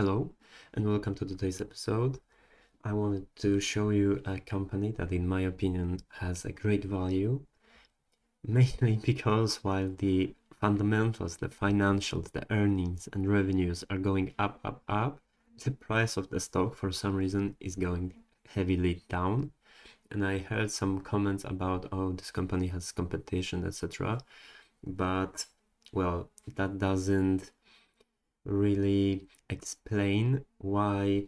Hello and welcome to today's episode. I wanted to show you a company that in my opinion has a great value, mainly because while the fundamentals, the financials, the earnings and revenues are going up, the price of the stock for some reason is going heavily down. And I heard some comments about, oh, this company has competition, etc. But well, that doesn't really explain why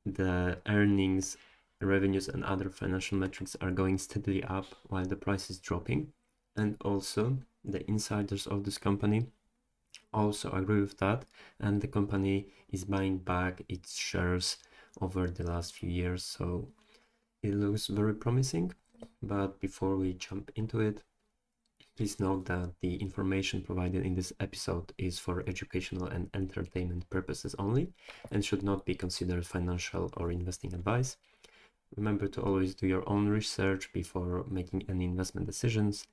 the earnings, revenues, and other financial metrics are going steadily up while the price is dropping. And also, the insiders of this company also agree with that, and the company is buying back its shares over the last few years, so it looks very promising. But before we jump into it, please note that the information provided in this episode is for educational and entertainment purposes only and should not be considered financial or investing advice. Remember to always do your own research before making any investment decisions,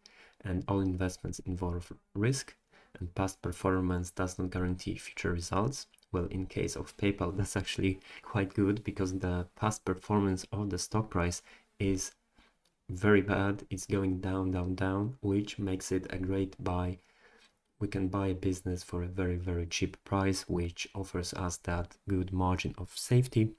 and all investments involve risk, and past performance does not guarantee future results. Well, in case of PayPal, that's actually quite good because the past performance of the stock price is very bad. It's going down, which makes it a great buy. We can buy a business for a very cheap price, which offers us that good margin of safety.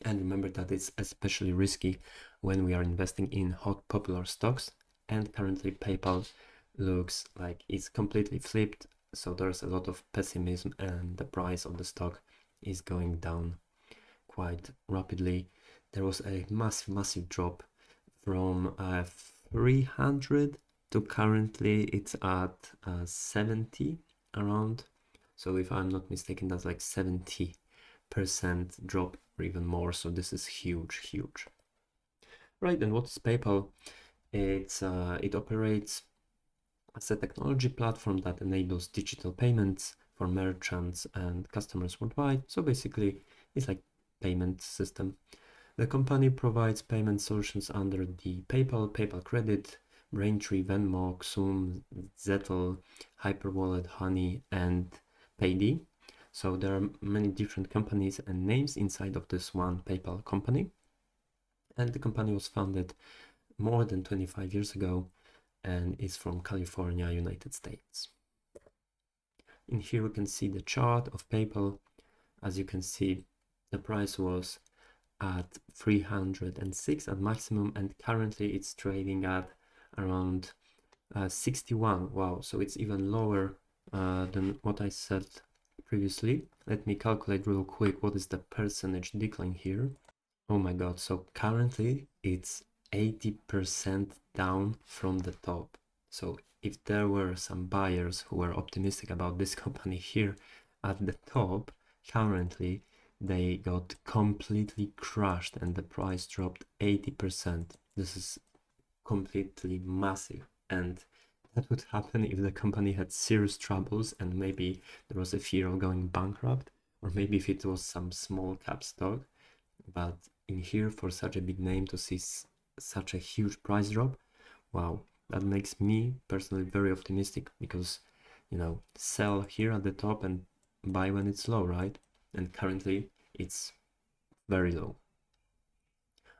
And remember that it's especially risky when we are investing in hot popular stocks, and currently PayPal looks like it's completely flipped, so there's a lot of pessimism and the price of the stock is going down quite rapidly. There was a massive drop from 300 to currently it's at 70 around. So if I'm not mistaken, that's like 70% drop or even more. So this is huge. Right, and what is PayPal? It operates as a technology platform that enables digital payments for merchants and customers worldwide. So basically, it's like payment system. The company provides payment solutions under the PayPal Credit, Braintree, Venmo, Xoom, Zettle, Hyperwallet, Honey, and Payd. So there are many different companies and names inside of this one PayPal company. And the company was founded more than 25 years ago and is from California, United States. In here we can see the chart of PayPal. As you can see, the price was at 306 at maximum, and currently it's trading at around 61. Wow, so it's even lower than what I said previously. Let me calculate real quick what is the percentage decline here. Oh my god, so currently it's 80% down from the top. So if there were some buyers who were optimistic about this company here at the top, currently they got completely crushed and the price dropped 80%. This is completely massive, and that would happen if the company had serious troubles and maybe there was a fear of going bankrupt, or maybe if it was some small cap stock. But in here, for such a big name to see such a huge price drop, wow, that makes me personally very optimistic, because sell here at the top and buy when it's low, right? And currently it's very low.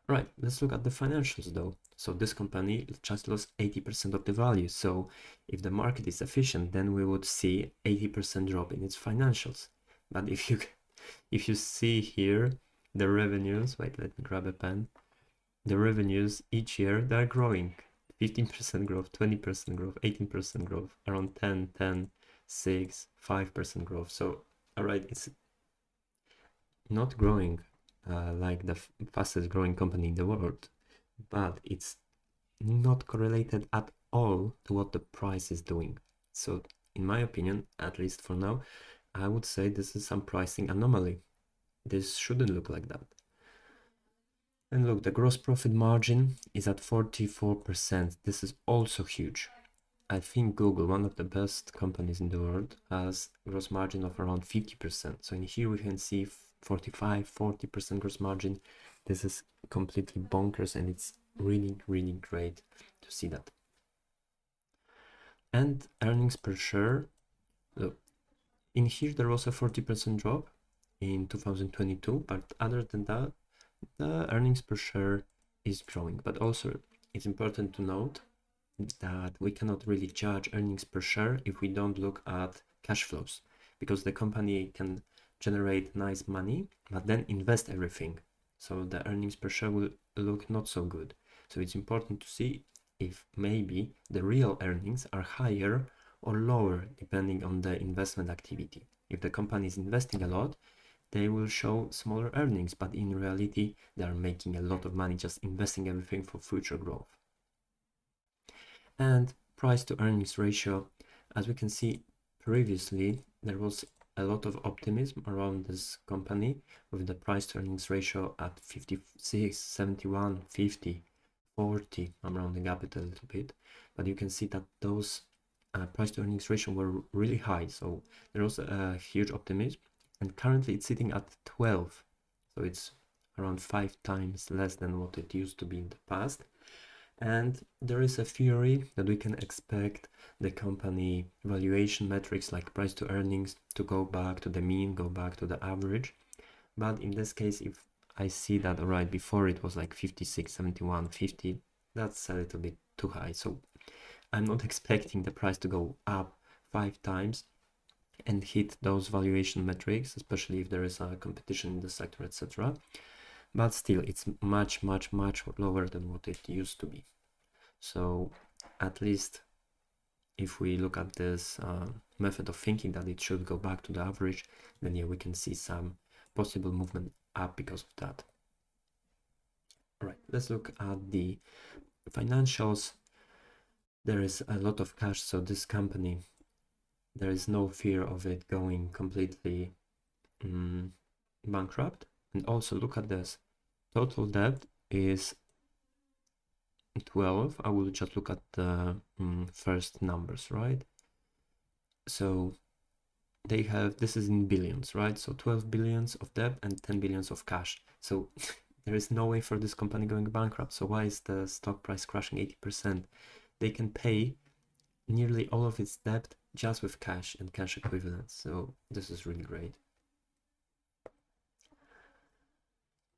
Right, let's look at the financials though. So this company just lost 80% of the value. So if the market is efficient, then we would see 80% drop in its financials. But if you see here the revenues, wait, let me grab a pen. The revenues each year, they're growing. 15% growth, 20% growth, 18% growth, around 10, 6, 5% growth. So, all right, it's not growing like the fastest growing company in the world, but it's not correlated at all to what the price is doing. So in my opinion, at least for now, I would say this is some pricing anomaly. This shouldn't look like that. And look, the gross profit margin is at 44%. This is also huge. I think Google, one of the best companies in the world, has gross margin of around 50%. So in here we can see 45-40% gross margin. This is completely bonkers, and it's really great to see that. And earnings per share, look, in here there was a 40% drop. in 2022, but other than that, the earnings per share is growing. But also it's important to note that we cannot really judge earnings per share if we don't look at cash flows, because the company can generate nice money but then invest everything, so the earnings per share will look not so good. So it's important to see if maybe the real earnings are higher or lower depending on the investment activity. If the company is investing a lot, they will show smaller earnings, but in reality they are making a lot of money just investing everything for future growth. And price to earnings ratio, as we can see previously, there was a lot of optimism around this company with the price to earnings ratio at 56, 71, 50, 40. I'm rounding up it a little bit, but you can see that those price to earnings ratio were really high, so there was a huge optimism, and currently it's sitting at 12, so it's around 5 times less than what it used to be in the past. And there is a theory that we can expect the company valuation metrics like price to earnings to go back to the mean, go back to the average. But in this case, if I see that right before it was like 56, 71, 50, that's a little bit too high. So I'm not expecting the price to go up 5 times and hit those valuation metrics, especially if there is a competition in the sector, etc. But still, it's much, much, much lower than what it used to be. So at least if we look at this method of thinking that it should go back to the average, then yeah, we can see some possible movement up because of that. All right, let's look at the financials. There is a lot of cash, so this company, there is no fear of it going completely bankrupt. And also look at this, total debt is 12. I will just look at the first numbers, right? So they have, this is in billions, right? So 12 billions of debt and 10 billions of cash. So there is no way for this company going bankrupt. So why is the stock price crashing 80%? They can pay nearly all of its debt just with cash and cash equivalents. So this is really great.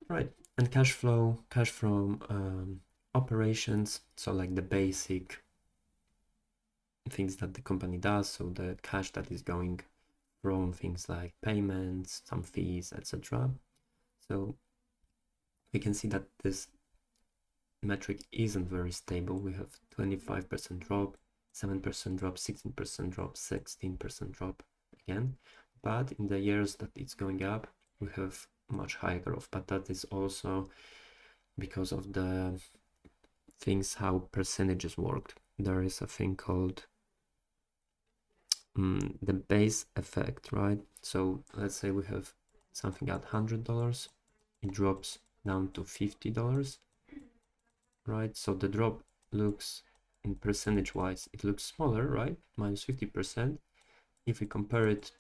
Right, and cash flow, cash from operations, so like the basic things that the company does, so the cash that is going from things like payments, some fees, etc. So we can see that this metric isn't very stable. We have 25% drop, 7% drop, 16% drop, 16% drop again. But in the years that it's going up, we have much higher growth. But that is also because of the things how percentages worked. There is a thing called the base effect, right? So let's say we have something at $100, it drops down to $50, right? So the drop looks, in percentage wise, it looks smaller, right? Minus 50%. If we compare it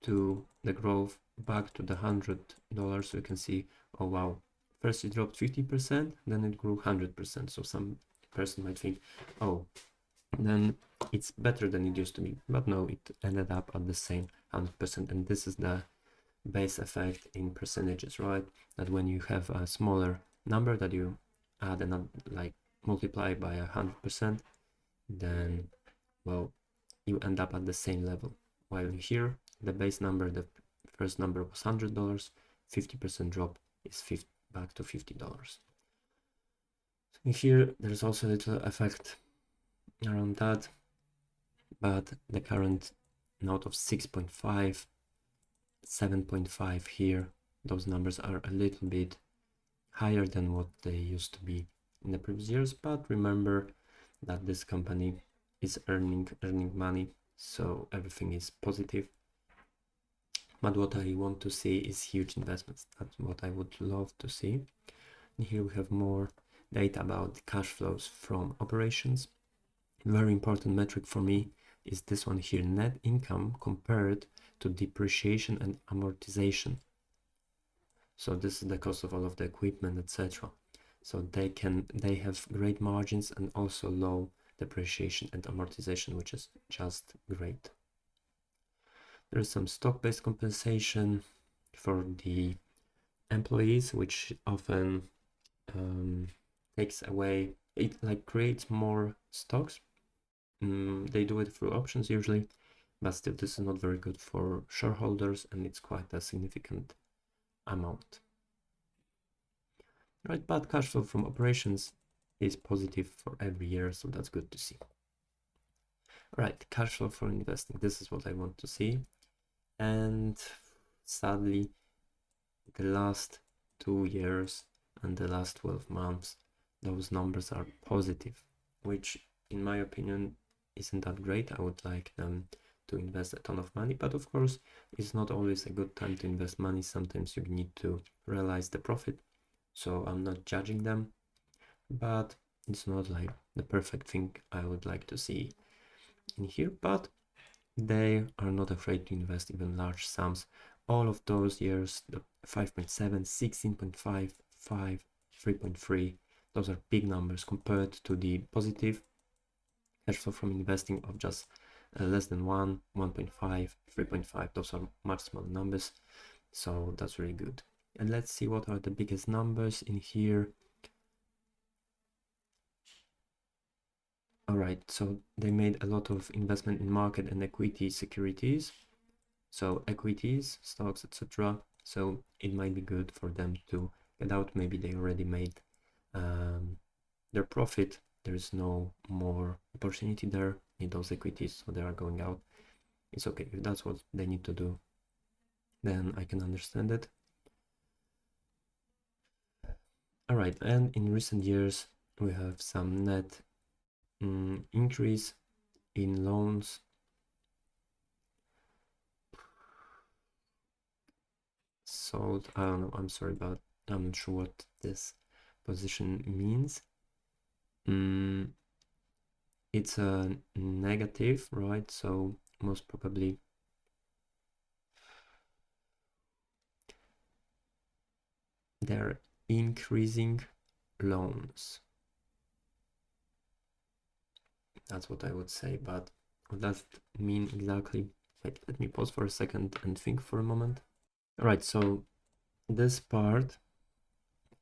to the growth back to the $100, we can see, oh wow, first it dropped 50%, then it grew 100%. So some person might think, oh, then it's better than it used to be, but no, it ended up at the same 100%. And this is the base effect in percentages, right? That when you have a smaller number that you add and like multiply by 100%, then well, you end up at the same level. While here, the base number, the first number was $100, 50% drop is back to $50. So here, there's also a little effect around that, but the current note of 6.5, 7.5 here, those numbers are a little bit higher than what they used to be in the previous years. But remember that this company is earning money, so everything is positive. But what I want to see is huge investments. That's what I would love to see. And here we have more data about the cash flows from operations. Very important metric for me is this one here, net income compared to depreciation and amortization. So this is the cost of all of the equipment, etc. So they have great margins and also low depreciation and amortization, which is just great. There is some stock-based compensation, for the employees, which often takes away, it like creates more stocks. They do it through options usually, but still this is not very good for shareholders, and it's quite a significant amount. Right, but cash flow from operations is positive for every year, so that's good to see. Right, cash flow for investing, this is what I want to see. And sadly, the last 2 years and the last 12 months, those numbers are positive, which in my opinion isn't that great. I would like them to invest a ton of money, but of course it's not always a good time to invest money. Sometimes you need to realize the profit, so I'm not judging them, but it's not like the perfect thing I would like to see in here. But they are not afraid to invest even large sums. All of those years, the 5.7, 16.5, 5, 3.3, those are big numbers compared to the positive cash flow from investing of just less than 1, 1.5, 3.5. Those are much smaller numbers, so that's really good. And let's see what are the biggest numbers in here. All right, so they made a lot of investment in market and equity securities. So equities, stocks, etc. So it might be good for them to get out. Maybe they already made their profit. There's no more opportunity there in those equities, so they are going out. It's okay if that's what they need to do, then I can understand it. All right, and in recent years we have some net increase in loans. Sold, I don't know, I'm sorry, but I'm not sure what this position means. It's a negative, right? So most probably they're increasing loans. That's what I would say, but what does it mean exactly? Wait, let me pause for a second and think for a moment. All right, so this part,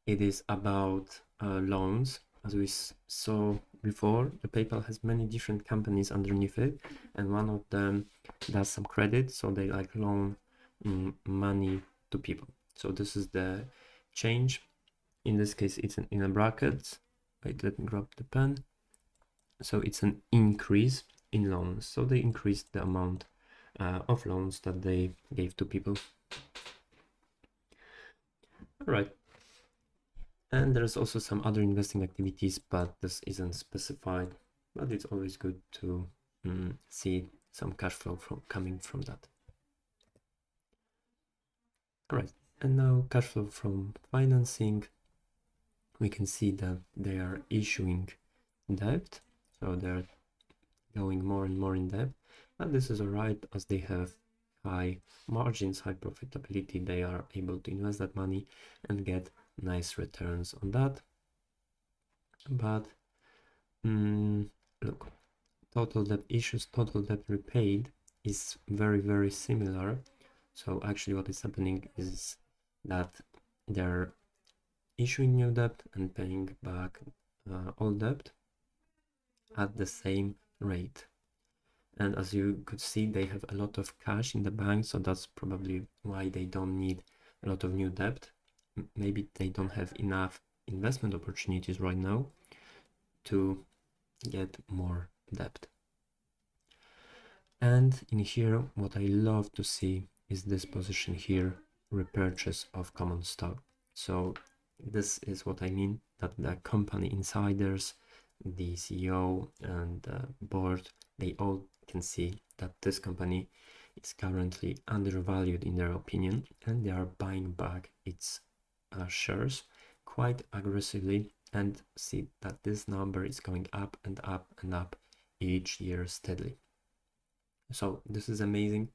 it is about loans. As we saw before, the PayPal has many different companies underneath it, and one of them does some credit, so they like loan money to people. So this is the change. In this case, it's in a bracket. Wait, let me grab the pen. So it's an increase in loans. So they increased the amount of loans that they gave to people. All right. And there's also some other investing activities, but this isn't specified. But it's always good to see some cash flow coming from that. All right. And now cash flow from financing. We can see that they are issuing debt. So they're going more and more in debt. But this is all right, as they have high margins, high profitability. They are able to invest that money and get nice returns on that. But look, total debt issues, total debt repaid is very, very similar. So actually what is happening is that they're issuing new debt and paying back old debt at the same rate. And as you could see, they have a lot of cash in the bank, so that's probably why they don't need a lot of new debt. Maybe they don't have enough investment opportunities right now to get more debt. And in here, what I love to see is this position here, repurchase of common stock. So this is what I mean, that the company insiders, the CEO and the board, they all can see that this company is currently undervalued in their opinion, and they are buying back its shares quite aggressively, and see that this number is going up and up and up each year steadily. So this is amazing.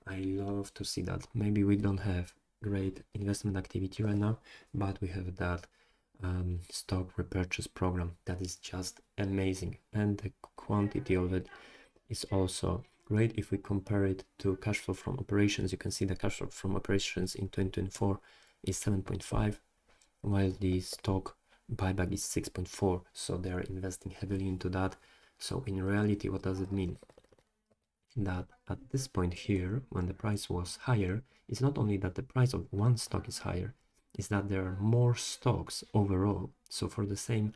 I love to see that. Maybe we don't have great investment activity right now, but we have that stock repurchase program that is just amazing, and the quantity of it is also great. If we compare it to cash flow from operations, you can see the cash flow from operations in 2024 is 7.5, while the stock buyback is 6.4. So they are investing heavily into that. So in reality, what does it mean? That at this point here, when the price was higher, it's not only that the price of one stock is higher, it's that there are more stocks overall. So for the same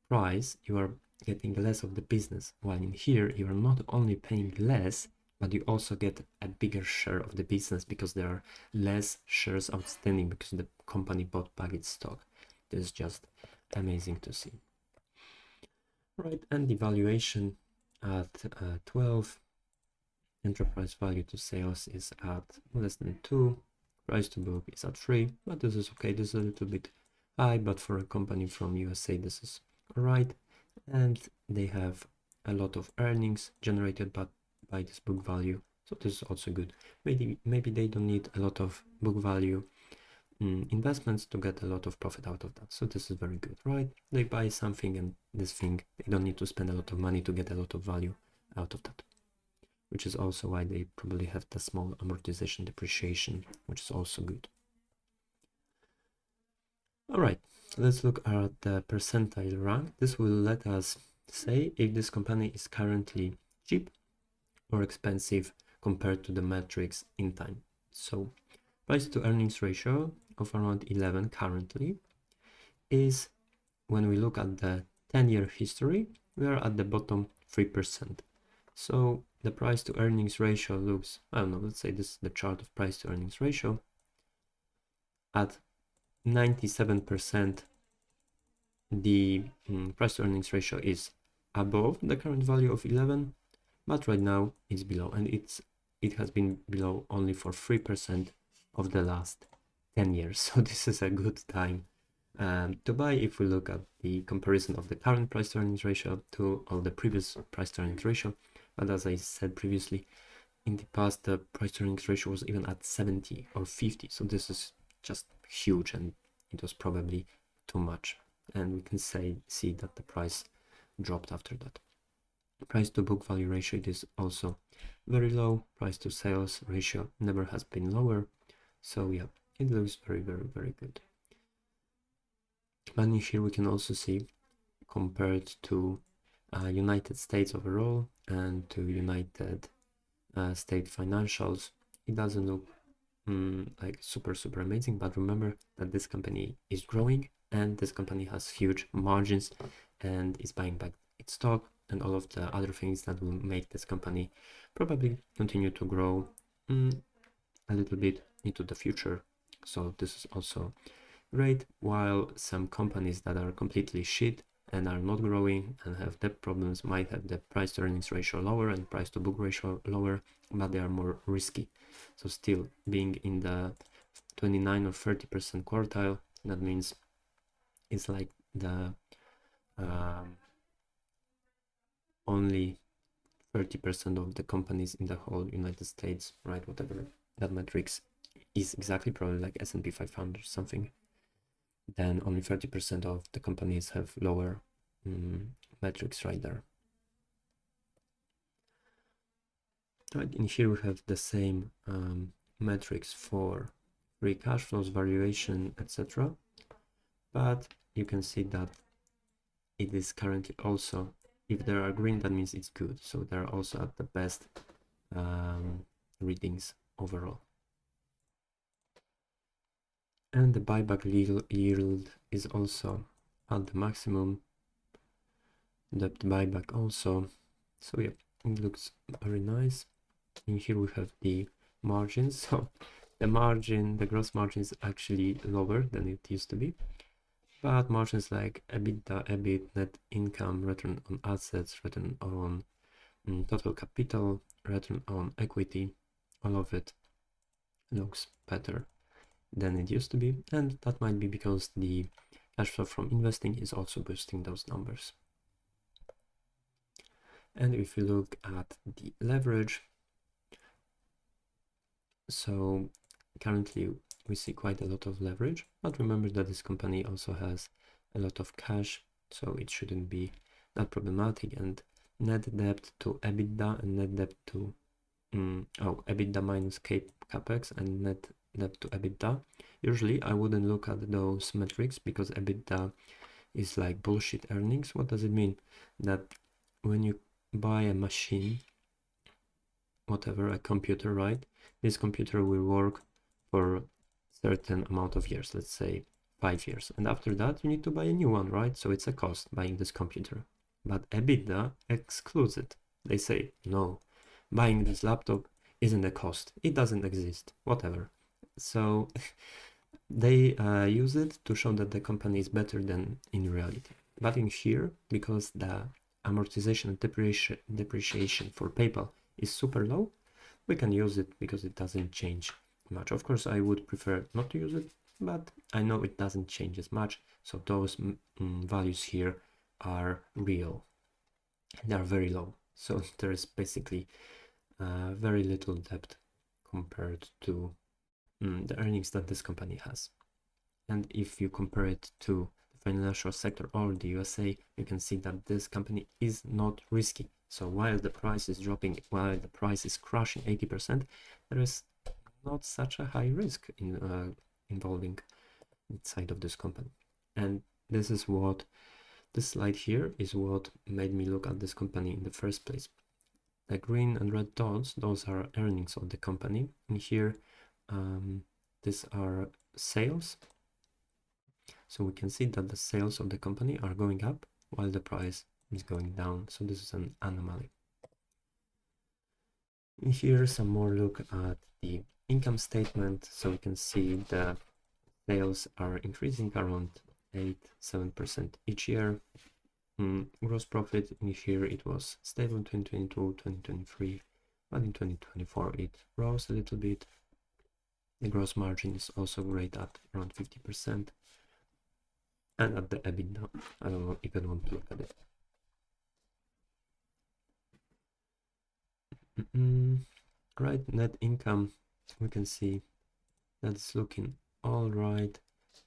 price, you are getting less of the business, while in here you are not only paying less, but you also get a bigger share of the business because there are less shares outstanding because the company bought back its stock. This is just amazing to see. Right, and the valuation at 12, enterprise value to sales is at less than 2, price to book is at 3, but this is okay. This is a little bit high, but for a company from USA, this is alright. And they have a lot of earnings generated by this book value, so this is also good. Maybe they don't need a lot of book value investments to get a lot of profit out of that, so this is very good, right? They buy something, and this thing, they don't need to spend a lot of money to get a lot of value out of that, which is also why they probably have the small amortization depreciation, which is also good. All right, let's look at the percentile rank. This will let us say if this company is currently cheap or expensive compared to the metrics in time. So price to earnings ratio of around 11 currently is, when we look at the 10-year history, we are at the bottom 3%. So the price to earnings ratio looks, I don't know, let's say this is the chart of price to earnings ratio. At 97%, the price to earnings ratio is above the current value of 11, but right now it's below, and it has been below only for 3% of the last 10 years. So this is a good time to buy if we look at the comparison of the current price to earnings ratio to all the previous price to earnings ratio. But as I said previously, in the past the price to earnings ratio was even at 70 or 50, so this is just huge, and it was probably too much, and we can see that the price dropped after that. Price to book value ratio is also very low. Price to sales ratio never has been lower, so yeah, it looks very good. And here we can also see, compared to United States overall and to United State financials, it doesn't look like super amazing, but remember that this company is growing, and this company has huge margins and is buying back its stock and all of the other things that will make this company probably continue to grow a little bit into the future. So this is also great, while some companies that are completely shit and are not growing and have debt problems might have the price to earnings ratio lower and price to book ratio lower, but they are more risky. So still being in the 29 or 30% quartile, that means it's like the only 30% of the companies in the whole United States, right? Whatever that metrics is exactly, probably like S&P 500 something, then only 30% of the companies have lower metrics right there. Right, in here we have the same metrics for free cash flows, valuation, etc. But you can see that it is currently also, if there are green, that means it's good. So they're also at the best readings overall. And the buyback yield is also at the maximum. Debt buyback also. So yeah, it looks very nice. In here we have the margins. So the margin, the gross margin is actually lower than it used to be. But margins like EBITDA, EBIT, net income, return on assets, return on total capital, return on equity, all of it looks better than it used to be. And that might be because the cash flow from investing is also boosting those numbers. And if we look at the leverage, so currently we see quite a lot of leverage, but remember that this company also has a lot of cash, so it shouldn't be that problematic. And net debt to EBITDA and net debt to EBITDA minus capex and net debt to EBITDA. Usually I wouldn't look at those metrics because EBITDA is like bullshit earnings. What does it mean? That when you buy a machine, whatever, a computer, right? This computer will work for a certain amount of years, let's say 5 years. And after that, you need to buy a new one, right? So it's a cost buying this computer. But EBITDA excludes it. They say, no, buying this laptop isn't a cost. It doesn't exist, whatever. So they use it to show that the company is better than in reality. But in here, because the amortization and depreciation for PayPal is super low, we can use it because it doesn't change much. Of course, I would prefer not to use it, but I know it doesn't change as much. So those values here are real. They are very low. So there is basically very little debt compared to the earnings that this company has. And if you compare it to the financial sector or the USA, you can see that this company is not risky. So while the price is dropping, while the price is crashing 80%, there is not such a high risk in involving inside of this company. And this is what this slide here is what made me look at this company in the first place. The green and red dots, those are earnings of the company. And here, these are sales. So we can see that the sales of the company are going up while the price is going down. So this is an anomaly. And here, some more look at the income statement. So we can see the sales are increasing around 8-7% each year. Gross profit in here, it was stable in 2022, 2023, but in 2024 it rose a little bit. The gross margin is also great at around 50%. And at the EBITDA, I don't even want to look at it. Right, net income, we can see that's looking all right.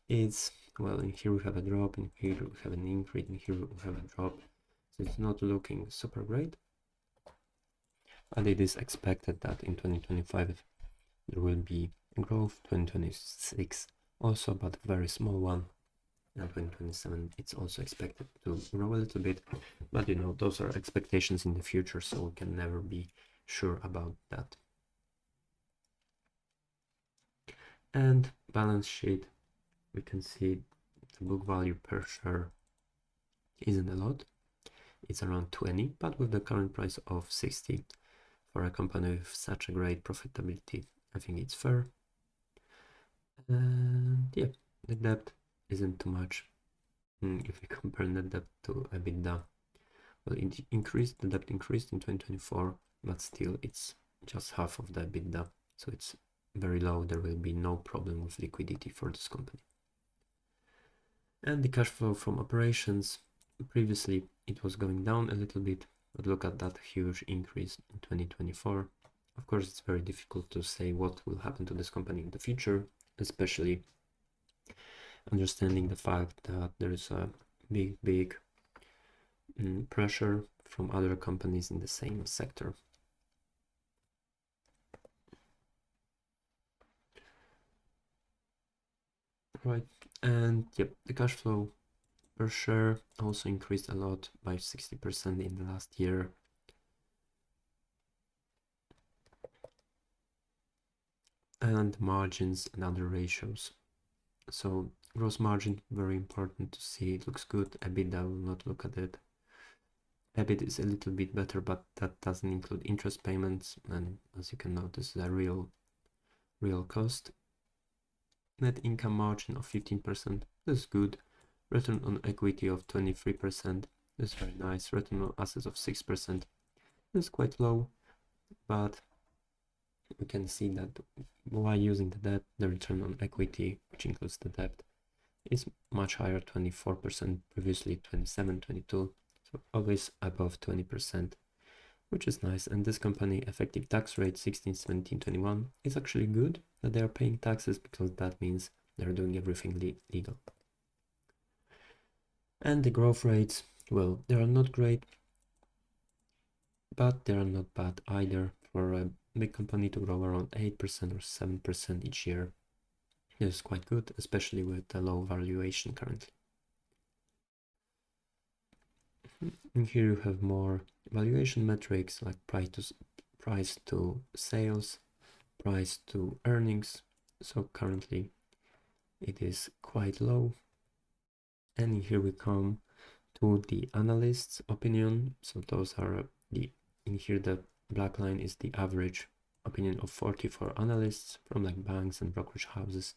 It's, well, in here we have a drop, in here we have an increase, in here we have a drop. So it's not looking super great. But it is expected that in 2025 there will be growth, 2026 also, but a very small one. And 2027 it's also expected to grow a little bit, but you know, those are expectations in the future, so we can never be sure about that. And balance sheet, we can see the book value per share isn't a lot, it's around 20, but with the current price of 60 for a company with such a great profitability, I think it's fair. And yeah, the debt isn't too much. If we compare net debt to EBITDA, well, it increased, the debt increased in 2024, but still it's just half of the EBITDA, so it's very low. There will be no problem with liquidity for this company. And the cash flow from operations, previously it was going down a little bit, but look at that huge increase in 2024. Of course, it's very difficult to say what will happen to this company in the future, especially understanding the fact that there is a big pressure from other companies in the same sector. Right, and yep, the cash flow per share also increased a lot by 60% in the last year. And margins and other ratios. So gross margin, very important to see, it looks good. EBITDA, will not look at it. EBIT is a little bit better, but that doesn't include interest payments, and as you can notice, the real cost. Net income margin of 15%, this is good. Return on equity of 23%, this is very nice. Return on assets of 6%, this is quite low, but we can see that while using the debt, the return on equity, which includes the debt, is much higher, 24%, previously 27, 22, so always above 20%, which is nice. And this company effective tax rate 16, 17, 21 is actually good that they are paying taxes, because that means they're doing everything legal. And the growth rates, well, they are not great. but they are not bad either. For a big company to grow around 8% or 7% each year is quite good, especially with the low valuation currently. And here you have more valuation metrics like price to sales, price to earnings. So currently it is quite low. And here we come to the analyst's opinion. So those are in here the black line is the average opinion of 44 analysts from like banks and brokerage houses.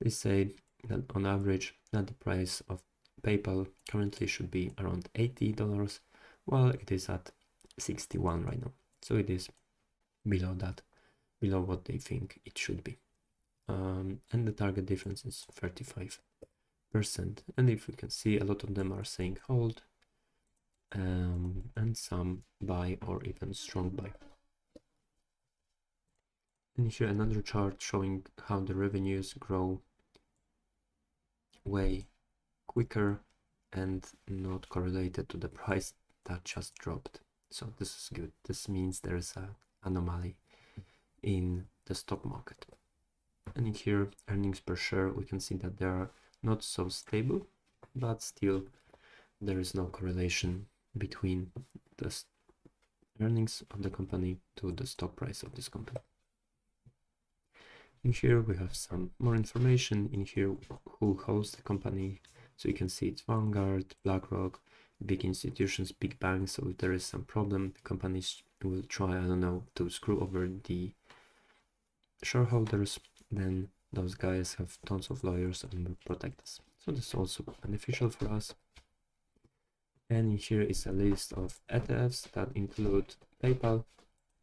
They say that on average that the price of PayPal currently should be around $80, while it is at 61 right now. So it is below that, below what they think it should be. And the target difference is 35%. And if you can see, a lot of them are saying hold, and some buy or even strong buy. And here another chart showing how the revenues grow way quicker and not correlated to the price that just dropped. So this is good. This means there is an anomaly in the stock market. And in here, earnings per share, we can see that they are not so stable, but still there is no correlation between the earnings of the company to the stock price of this company. In here we have some more information. In here, who holds the company. So you can see it's Vanguard, BlackRock, big institutions, big banks. So if there is some problem, the companies will try, I don't know, to screw over the shareholders. Then those guys have tons of lawyers and will protect us. So this is also beneficial for us. And in here is a list of ETFs that include PayPal.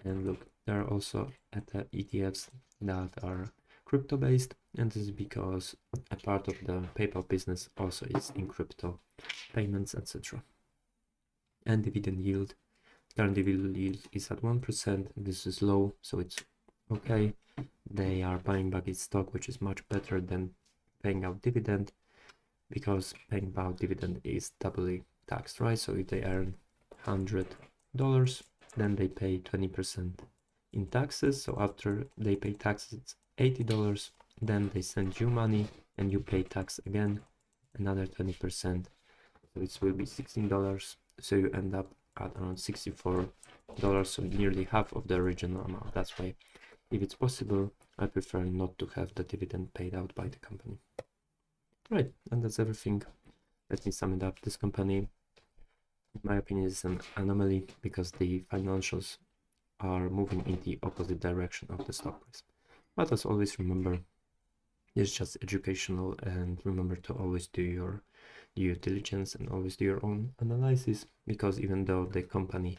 And look, there are also ETFs that are crypto based, and this is because a part of the PayPal business also is in crypto payments, etc. And dividend yield, current dividend yield is at 1%. This is low, so it's okay. They are buying back its stock, which is much better than paying out dividend, because paying out dividend is doubly taxed, right? So if they earn $100, then they pay 20% in taxes. So after they pay taxes, it's $80. Then they send you money and you pay tax again, another 20%. So it will be $16. So you end up at around $64, so nearly half of the original amount. That's why, if it's possible, I prefer not to have the dividend paid out by the company. Right, and that's everything. Let me sum it up. This company, in my opinion, is an anomaly because the financials are moving in the opposite direction of the stock price. But as always, remember, it's just educational, and remember to always do your due diligence and always do your own analysis, because even though the company,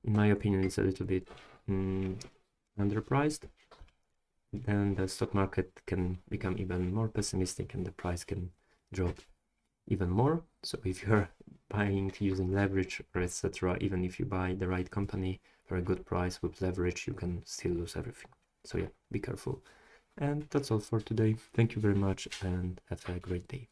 in my opinion, is a little bit underpriced, then the stock market can become even more pessimistic and the price can drop even more. So if you're buying using leverage or etc., even if you buy the right company for a good price with leverage, you can still lose everything. So yeah, be careful. And that's all for today. Thank you very much and have a great day.